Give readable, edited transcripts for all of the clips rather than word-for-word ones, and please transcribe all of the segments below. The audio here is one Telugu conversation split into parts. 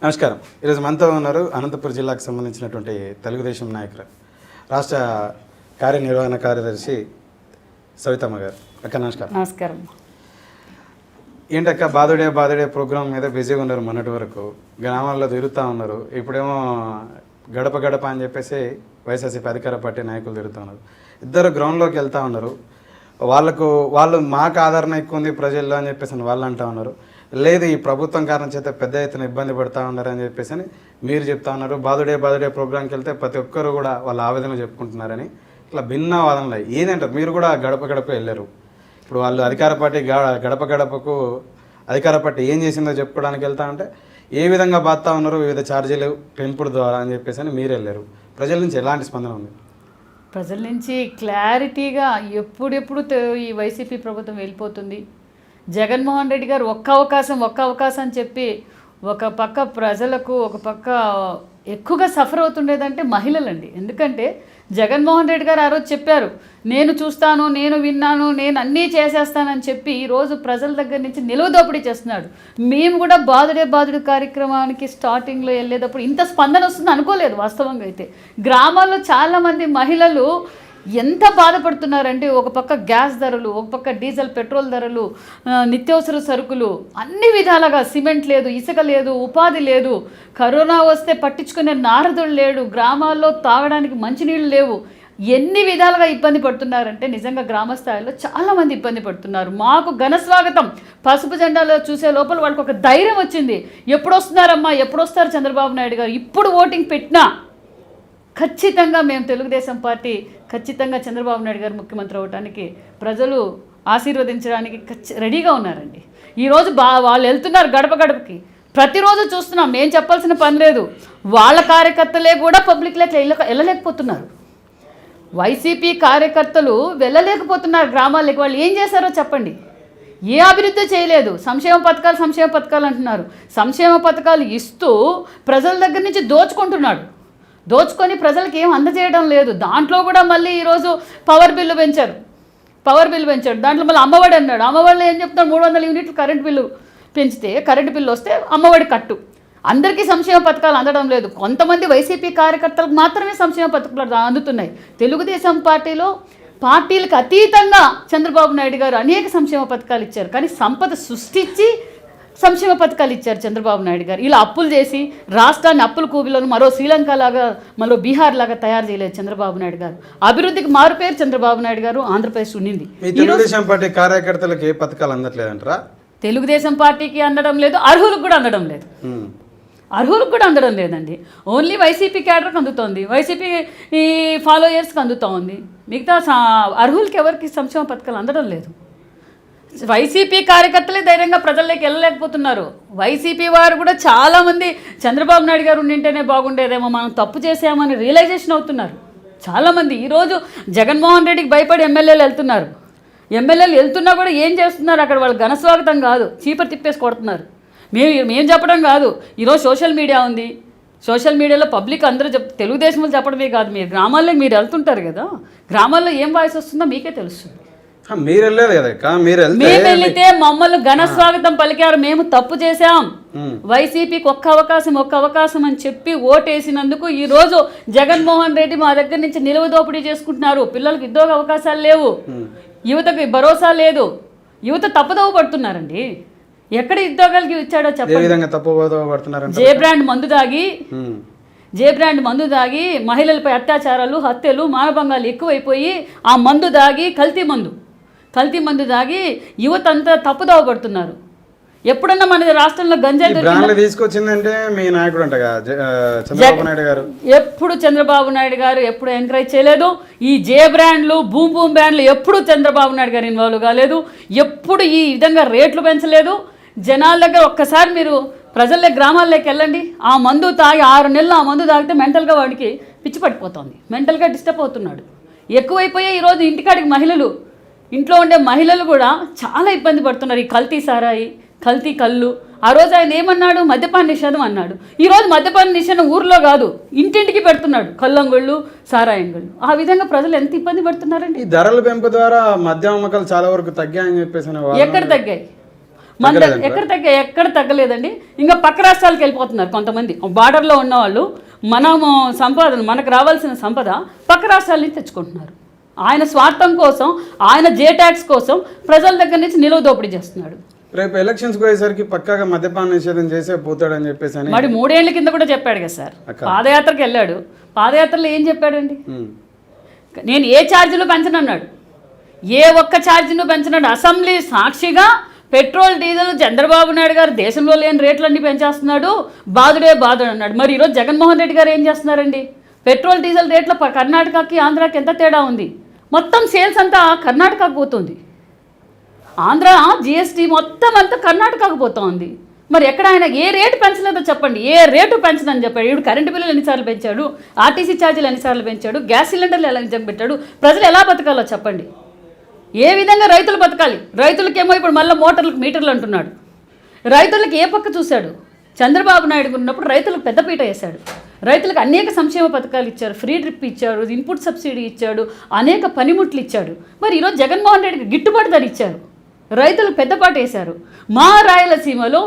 నమస్కారం. ఈరోజు మనతో ఉన్నారు అనంతపురం జిల్లాకు సంబంధించినటువంటి తెలుగుదేశం నాయకులు, రాష్ట్ర కార్యనిర్వహణ కార్యదర్శి సవితమ్మ గారు. అక్క నమస్కారం. నమస్కారం. ఏంటక్క బాదుడే ప్రోగ్రామ్ మీద బిజీగా ఉన్నారు. మొన్నటి వరకు గ్రామాల్లో తిరుగుతూ ఉన్నారు. ఇప్పుడేమో గడప గడప అని చెప్పేసి వైఎస్ఆర్సీపీ అధికార పార్టీ నాయకులు తిరుగుతూ ఉన్నారు. ఇద్దరు గ్రౌండ్లోకి వెళ్తూ ఉన్నారు. వాళ్ళు మాకు ఆదరణ ఎక్కువ ఉంది ప్రజల్లో అని చెప్పేసి వాళ్ళు అంటూ ఉన్నారు. లేదు, ఈ ప్రభుత్వం కారణం చేత పెద్ద ఎత్తున ఇబ్బంది పడుతూ ఉన్నారని చెప్పేసి మీరు చెప్తా ఉన్నారు. బాదుడే ప్రోగ్రాంకి వెళ్తే ప్రతి ఒక్కరు కూడా వాళ్ళ ఆవేదన చెప్పుకుంటున్నారని ఇట్లా భిన్న వాదనలు. ఏదంటారు? మీరు కూడా గడప గడప వెళ్ళారు. ఇప్పుడు వాళ్ళు అధికార పార్టీ గడప గడపకు అధికార పార్టీ ఏం చేసిందో చెప్పుకోవడానికి వెళ్తా ఉంటే ఏ విధంగా బాధతా ఉన్నారు, వివిధ ఛార్జీలు పెంపుడు ద్వారా అని చెప్పేసి మీరు వెళ్ళారు. ప్రజల నుంచి ఎలాంటి స్పందన ఉంది? ప్రజల నుంచి క్లారిటీగా ఎప్పుడెప్పుడు ఈ వైసీపీ ప్రభుత్వం వెళ్ళిపోతుంది, జగన్మోహన్ రెడ్డి గారు ఒక్క అవకాశం అని చెప్పి ఒక పక్క ప్రజలకు ఒక పక్క ఎక్కువగా సఫర్ అవుతుండేదంటే మహిళలండి. ఎందుకంటే జగన్మోహన్ రెడ్డి గారు ఆ రోజు చెప్పారు, నేను చూస్తాను, నేను విన్నాను, నేను అన్నీ చేసేస్తానని చెప్పి ఈరోజు ప్రజల దగ్గర నుంచి నిలువదోపిడీ చేస్తున్నాడు. మేము కూడా బాదుడే కార్యక్రమానికి స్టార్టింగ్లో వెళ్ళేటప్పుడు ఇంత స్పందన వస్తుంది అనుకోలేదు. వాస్తవంగా అయితే గ్రామాల్లో చాలామంది మహిళలు ఎంత బాధపడుతున్నారంటే, ఒక పక్క గ్యాస్ ధరలు, ఒక పక్క డీజిల్ పెట్రోల్ ధరలు, నిత్యావసర సరుకులు, అన్ని విధాలుగా సిమెంట్ లేదు, ఇసుక లేదు, ఉపాధి లేదు, కరోనా వస్తే పట్టించుకునే నారదుడు లేడు, గ్రామాల్లో తాగడానికి మంచినీళ్ళు లేవు. ఎన్ని విధాలుగా ఇబ్బంది పడుతున్నారంటే నిజంగా గ్రామ స్థాయిలో చాలామంది ఇబ్బంది పడుతున్నారు. మాకు ఘన స్వాగతం పసుపు జెండాలో చూసే లోపల వాళ్ళకి ఒక ధైర్యం వచ్చింది. ఎప్పుడు వస్తున్నారమ్మా, ఎప్పుడు వస్తారు చంద్రబాబు నాయుడు గారు, ఇప్పుడు ఓటింగ్ పెట్టినా ఖచ్చితంగా మేము తెలుగుదేశం పార్టీ ఖచ్చితంగా చంద్రబాబు నాయుడు గారు ముఖ్యమంత్రి అవ్వడానికి ప్రజలు ఆశీర్వదించడానికి రెడీగా ఉన్నారండి. ఈరోజు వాళ్ళు వెళ్తున్నారు గడప గడపకి. ప్రతిరోజు చూస్తున్నాం, మేము చెప్పాల్సిన పని లేదు. వాళ్ళ కార్యకర్తలే కూడా పబ్లిక్లోకి వెళ్ళలేకపోతున్నారు. వైసీపీ కార్యకర్తలు వెళ్ళలేకపోతున్నారు గ్రామాలకి. వాళ్ళు ఏం చేశారో చెప్పండి. ఏ అభివృద్ధి చేయలేదు. సంక్షేమ పథకాలు అంటున్నారు. సంక్షేమ పథకాలు ఇస్తూ ప్రజల దగ్గర నుంచి దోచుకొని ప్రజలకు ఏం అందజేయడం లేదు. దాంట్లో కూడా మళ్ళీ ఈరోజు పవర్ బిల్లు పెంచాడు. దాంట్లో మళ్ళీ అమ్మఒడి అన్నాడు. అమ్మఒడిలో ఏం చెప్తాడు, 300 యూనిట్లు కరెంట్ బిల్లు పెంచితే, కరెంటు బిల్లు వస్తే అమ్మఒడి కట్టు. అందరికీ సంక్షేమ పథకాలు అందడం లేదు. కొంతమంది వైసీపీ కార్యకర్తలకు మాత్రమే సంక్షేమ పథకాలు అందుతున్నాయి. తెలుగుదేశం పార్టీలకు అతీతంగా చంద్రబాబు నాయుడు గారు అనేక సంక్షేమ పథకాలు ఇచ్చారు. కానీ సంపద సృష్టించి సంక్షేమ పథకాలు ఇచ్చారు చంద్రబాబు నాయుడు గారు. ఇలా అప్పులు చేసి రాష్ట్రాన్ని అప్పుల కూబిలోను మరో శ్రీలంక లాగా, మరో బీహార్ లాగా తయారు చేయలేదు చంద్రబాబు నాయుడు గారు. అభివృద్ధికి మారుపేరు చంద్రబాబు నాయుడు గారు ఆంధ్రప్రదేశ్ ఉండింది. తెలుగుదేశం పార్టీ కార్యకర్తలకు ఏ పథకాలు అందట్లేదంటారా? తెలుగుదేశం పార్టీకి అందడం లేదు, అర్హులకు కూడా అందడం లేదండి. ఓన్లీ వైసీపీ క్యాడర్కి అందుతోంది, వైసీపీ ఫాలోయర్స్కి అందుతూ ఉంది. మిగతా అర్హులకి ఎవరికి సంక్షేమ పథకాలు అందడం లేదు. వైసీపీ కార్యకర్తలే ధైర్యంగా ప్రజల్లోకి వెళ్ళలేకపోతున్నారు. వైసీపీ వారు కూడా చాలామంది చంద్రబాబు నాయుడు గారు ఉండింటేనే బాగుండేదేమో, మనం తప్పు చేసామని రియలైజేషన్ అవుతున్నారు చాలామంది. ఈరోజు జగన్మోహన్ రెడ్డికి భయపడి ఎమ్మెల్యేలు వెళ్తున్నా కూడా ఏం చేస్తున్నారు అక్కడ? వాళ్ళు ఘనస్వాగతం కాదు, చీపర్ తిప్పేసి కొడుతున్నారు. మేము చెప్పడం కాదు. ఈరోజు సోషల్ మీడియా ఉంది. సోషల్ మీడియాలో పబ్లిక్ అందరూ తెలుగుదేశంలో చెప్పడమే కాదు, మీరు గ్రామాల్లో మీరు వెళ్తుంటారు కదా, గ్రామాల్లో ఏం వాయిస్ వస్తుందో మీకే తెలుస్తుంది. మేము వెళ్తే మమ్మల్ని ఘన స్వాగతం పలికారు. మేము తప్పు చేశాం, వైసీపీకి ఒక్క అవకాశం అని చెప్పి ఓటేసినందుకు ఈరోజు జగన్మోహన్ రెడ్డి మా దగ్గర నుంచి నిలువ దోపిడీ చేసుకుంటున్నారు. పిల్లలకు ఉద్యోగ అవకాశాలు లేవు, యువతకు భరోసా లేదు, యువత తప్పుదోవ పడుతున్నారండి. ఎక్కడ ఉద్యోగాలకి ఇచ్చాడో చెప్పండి. జే బ్రాండ్ మందు దాగి మహిళలపై అత్యాచారాలు, హత్యలు, మానభంగాలు ఎక్కువైపోయి ఆ మందు దాగి కల్తీ మందు దాగి యువత అంతా తప్పుదోవ పడుతున్నారు. ఎప్పుడన్నా మన రాష్ట్రంలో గంజాయి తీసుకొచ్చిందంటే మీ నాయకుడు చంద్రబాబు నాయుడు గారు ఎప్పుడు ఎప్పుడు ఎంకరేజ్ చేయలేదు. ఈ జే బ్రాండ్లు, బూమ్ బ్రాండ్లు ఎప్పుడు చంద్రబాబు నాయుడు గారు ఇన్వాల్వ్ కాలేదు. ఎప్పుడు ఈ విధంగా రేట్లు పెంచలేదు. జనాల దగ్గర ఒక్కసారి మీరు ప్రజల్లో గ్రామాల్లోకి వెళ్ళండి. ఆ మందు తాగి 6 నెలలు ఆ మందు తాగితే మెంటల్గా వాడికి పిచ్చి పట్టిపోతుంది, మెంటల్గా డిస్టర్బ్ అవుతున్నాడు. ఎక్కువైపోయే ఈరోజు ఇంటికాడికి ఇంట్లో ఉండే మహిళలు కూడా చాలా ఇబ్బంది పడుతున్నారు. ఈ కల్తీ సారాయి, కల్తీ కళ్ళు. ఆ రోజు ఆయన ఏమన్నాడు, మద్యపాన నిషేధం అన్నాడు. ఈరోజు మద్యపాన నిషేధం ఊర్లో కాదు, ఇంటింటికి పెడుతున్నాడు కళ్ళంగుళ్ళు, సారాయంగుళ్ళు. ఆ విధంగా ప్రజలు ఎంత ఇబ్బంది పడుతున్నారండి. ఈ ధరల పెంపు ద్వారా మద్యం అమ్మకాలు చాలా వరకు తగ్గాయని చెప్పేసి ఎక్కడ తగ్గాయి? మన ఎక్కడ తగ్గలేదండి. ఇంకా పక్క రాష్ట్రాలకు వెళ్ళిపోతున్నారు కొంతమంది. బార్డర్లో ఉన్నవాళ్ళు మనము సంపాదన, మనకు రావాల్సిన సంపద పక్క రాష్ట్రాల నుంచి తెచ్చుకుంటున్నారు. ఆయన స్వార్థం కోసం, ఆయన జే ట్యాక్స్ కోసం ప్రజల దగ్గర నుంచి నిలువ దోపిడీ చేస్తున్నాడు. రేపు ఎలక్షన్స్ పోయేసరికి పక్కాగా మద్యపాన నిషేధం చేసే పోతాడని చెప్పేసి అని మరి 3 ఏళ్ల కింద కూడా చెప్పాడు కదా సార్. పాదయాత్రకు వెళ్ళాడు. పాదయాత్రలో ఏం చెప్పాడండి? నేను ఏ ఛార్జీలు పెంచనన్నాడు. ఏ ఒక్క ఛార్జీను పెంచనాడు. అసెంబ్లీ సాక్షిగా పెట్రోల్ డీజిల్ చంద్రబాబు నాయుడు గారు దేశంలో లేని రేట్లన్నీ పెంచేస్తున్నాడు, బాధుడే బాధుడు అన్నాడు. మరి ఈరోజు జగన్మోహన్ రెడ్డి గారు ఏం చేస్తున్నారండి? పెట్రోల్ డీజిల్ రేట్ల కర్ణాటకకి ఆంధ్రాకి ఎంత తేడా ఉంది? మొత్తం సేల్స్ అంతా కర్ణాటకకు పోతుంది. ఆంధ్ర జిఎస్టీ మొత్తం అంతా కర్ణాటకకు పోతుంది. మరి ఎక్కడ ఆయన ఏ రేటు పెంచలేదో చెప్పండి. ఏ రేటు పెంచదని చెప్పాడు. ఇప్పుడు కరెంటు బిల్లులు ఎన్నిసార్లు పెంచాడు, ఆర్టీసీ ఛార్జీలు ఎన్నిసార్లు పెంచాడు, గ్యాస్ సిలిండర్లు ఎలా పెట్టాడు? ప్రజలు ఎలా బతకాలో చెప్పండి. ఏ విధంగా రైతులు బతకాలి? రైతులకేమో ఇప్పుడు మళ్ళీ మీటర్లు అంటున్నాడు. రైతులకు ఏ పక్క చూశాడు? చంద్రబాబు నాయుడు ఉన్నప్పుడు రైతులకు పెద్దపీట వేశాడు. రైతులకు అనేక సంక్షేమ పథకాలు ఇచ్చారు, ఫ్రీ డ్రిప్ ఇచ్చాడు, ఇన్పుట్ సబ్సిడీ ఇచ్చాడు, అనేక పనిముట్లు ఇచ్చాడు. మరి ఈరోజు జగన్మోహన్ రెడ్డికి గిట్టుబాటు ధర ఇచ్చారు, రైతులకు పెద్దపాటు వేశారు. మా రాయలసీమలో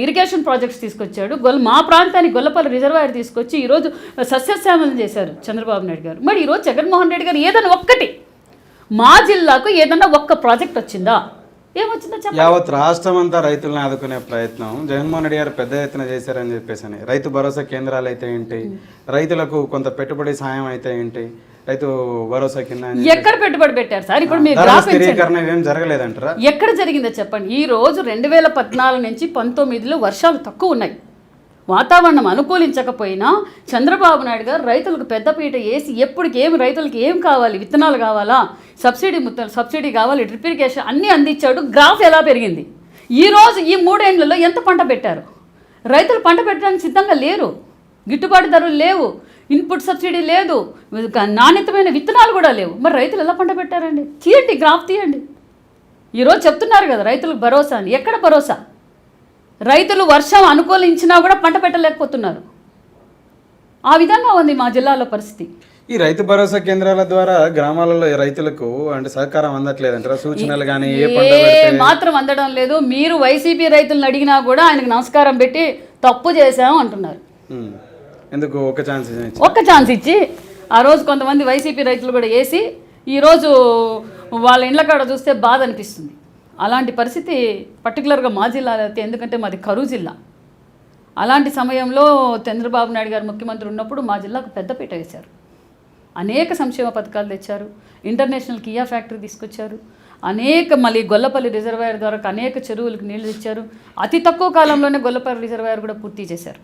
ఇరిగేషన్ ప్రాజెక్ట్స్ తీసుకొచ్చాడు. మా ప్రాంతానికి గొల్లపల్లి రిజర్వాయర్ తీసుకొచ్చి ఈరోజు సస్యశ్యామలం చేశారు చంద్రబాబు నాయుడు గారు. మరి ఈరోజు జగన్మోహన్ రెడ్డి గారు ఏదైనా ఒక్కటి మా జిల్లాకు ఏదన్నా ఒక్క ప్రాజెక్ట్ వచ్చిందా? ఏమొచ్చిందో చెప్పండి. యావత్ రాష్ట్రం అంతా రైతులను ఆదుకునే ప్రయత్నం జగన్మోహన్ రెడ్డి గారు పెద్ద ఎత్తున చేశారని చెప్పేసి రైతు భరోసా కేంద్రాలు అయితే ఏంటి, రైతులకు కొంత పెట్టుబడి సాయం అయితే ఏంటి, రైతు భరోసా కింద ఎక్కడ పెట్టుబడి పెట్టారు సార్? ఇప్పుడు మీరు స్థిరీకరణ ఏం జరగలేదంటారా? ఎక్కడ జరిగిందో చెప్పండి. ఈ రోజు 2014 నుంచి 19లో వర్షాలు తక్కువ ఉన్నాయి. వాతావరణం అనుకూలించకపోయినా చంద్రబాబు నాయుడు గారు రైతులకు పెద్దపీట వేసి ఎప్పటికేమి రైతులకు ఏం కావాలి, విత్తనాలు కావాలా, సబ్సిడీ కావాలి, డ్రిప్ ఇరిగేషన్ అన్నీ అందించాడు. గ్రాఫ్ ఎలా పెరిగింది? ఈరోజు ఈ 3 ఏళ్లలో ఎంత పంట పెట్టారు? రైతులు పంట పెట్టడానికి సిద్ధంగా లేరు. గిట్టుబాటు ధరలు లేవు, ఇన్పుట్ సబ్సిడీ లేదు, నాణ్యతమైన విత్తనాలు కూడా లేవు. మరి రైతులు ఎలా పంట పెట్టారండి? తీయండి, గ్రాఫ్ తీయండి. ఈరోజు చెప్తున్నారు కదా రైతులకు భరోసా అని. ఎక్కడ భరోసా? రైతులు వర్షం అనుకూలించినా కూడా పంట పెట్టలేకపోతున్నారు. ఆ విధంగా ఉంది మా జిల్లాలో పరిస్థితి. ఈ రైతు భరోసా కేంద్రాల ద్వారా గ్రామాలలో రైతులకు అంటే సహకారం అందట్లేదంటారా? సూచనలు కానీ ఏ మాత్రం అందడం లేదు. మీరు వైసీపీ రైతులను అడిగినా కూడా ఆయనకు నమస్కారం పెట్టి తప్పు చేశాము అంటున్నారు. ఎందుకు ఒక్క ఛాన్స్ ఇచ్చి ఆ రోజు కొంతమంది వైసీపీ రైతులు కూడా వేసి ఈరోజు వాళ్ళ ఇండ్ల కాడ చూస్తే బాధ అనిపిస్తుంది. అలాంటి పరిస్థితి పర్టికులర్గా మా జిల్లాలో అయితే, ఎందుకంటే మాది కరూరు జిల్లా. అలాంటి సమయంలో చంద్రబాబు నాయుడు గారు ముఖ్యమంత్రి ఉన్నప్పుడు మా జిల్లాకు పెద్దపీట వేశారు. అనేక సంక్షేమ పథకాలు తెచ్చారు. ఇంటర్నేషనల్ కియా ఫ్యాక్టరీ తీసుకొచ్చారు. మళ్ళీ గొల్లపల్లి రిజర్వాయర్ ద్వారా అనేక చెరువులకు నీళ్లు ఇచ్చారు. అతి తక్కువ కాలంలోనే గొల్లపల్లి రిజర్వాయర్ కూడా పూర్తి చేశారు.